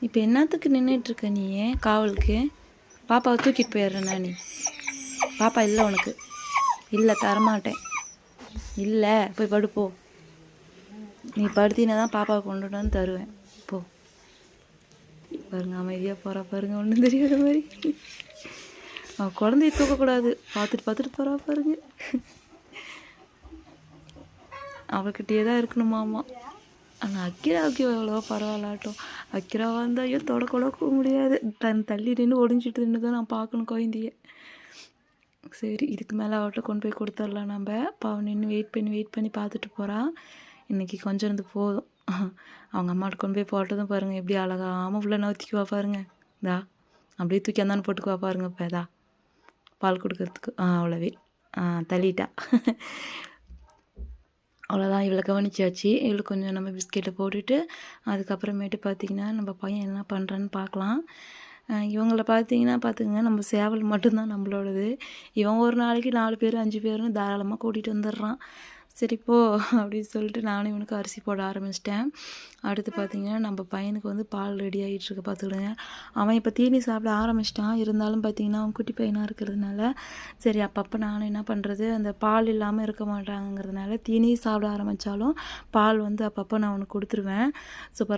இப்போ என்னத்துக்கு நின்றுட்டுருக்க நீ காவலுக்கு? பாப்பாவை தூக்கிட்டு போயிடுறேண்ணா நீ. பாப்பா இல்லை உனக்கு. இல்லை தரமாட்டேன். இல்லை போய் படுப்போ. நீ படுத்தினா தான் பாப்பாவை கொண்டுட்டு வந்து தருவேன். போ பாருங்க, அமைதியாக போகிறா பாருங்க, ஒன்றும் தெரியாத மாதிரி. அவன் குழந்தைய தூக்கக்கூடாது, பார்த்துட்டு போகிறா பாருங்க. அவள்கிட்டயே தான் இருக்கணுமாம்மா. ஆனால் அக்கிராவுக்கு எவ்வளோ பரவாயில்லாட்டும். அக்கிரா வந்தால் ஐயோ தொடக்கூட முடியாது. தள்ளி நின்று ஒடிஞ்சிட்டு நின்று தான் நான் பார்க்கணும் குழந்தைய. சரி, இதுக்கு மேலே அவள்கிட்ட கொண்டு போய் கொடுத்துடலாம் நம்ம. பாவம் நின்று வெயிட் பண்ணி பார்த்துட்டு போகிறான். இன்றைக்கி கொஞ்சம் இருந்து போதும். அவங்க அம்மாட்ட கொண்டு போய் போட்டதும் பாருங்கள் எப்படி அழகாமல் உள்ள நவுத்திக்குவா பாருங்க. இதா அப்படியே தூக்கி அந்தான்னு போட்டுக்குவா பாருங்க. இப்போ இதா பால் கொடுக்கறதுக்கு அவ்வளோவே தள்ளிட்டா. அவ்வளோதான், இவளை கவனிச்சாச்சு. இவளுக்கு கொஞ்சம் நம்ம பிஸ்கெட்டை போட்டுட்டு அதுக்கப்புறமேட்டு பார்த்திங்கன்னா நம்ம பையன் என்ன பண்ணுறான்னு பார்க்கலாம். இவங்கள பார்த்துங்க, நம்ம சேவல் மட்டும்தான் நம்மளோடது. இவன் ஒரு நாளைக்கு 4 பேர் 5 பேர்னு தாராளமாக கூட்டிகிட்டு வந்துடுறான். சரிப்போ அப்படின்னு சொல்லிட்டு நானும் இவனுக்கு அரிசி போட ஆரம்பிச்சிட்டேன். அடுத்து பார்த்திங்கன்னா நம்ம பையனுக்கு வந்து பால் ரெடி ஆகிட்டுருக்கு பார்த்துக்கிடுங்க. அவன் இப்போ தீனி சாப்பிட ஆரம்பிச்சிட்டான். இருந்தாலும் பார்த்திங்கன்னா அவன் குட்டி பையனாக இருக்கிறதுனால சரி அப்பப்போ நானும் என்ன பண்ணுறது, அந்த பால் இல்லாமல் இருக்க மாட்டாங்கிறதுனால தீனி சாப்பிட ஆரம்பித்தாலும் பால் வந்து அப்பப்போ நான் அவனுக்கு கொடுத்துருவேன். ஸோ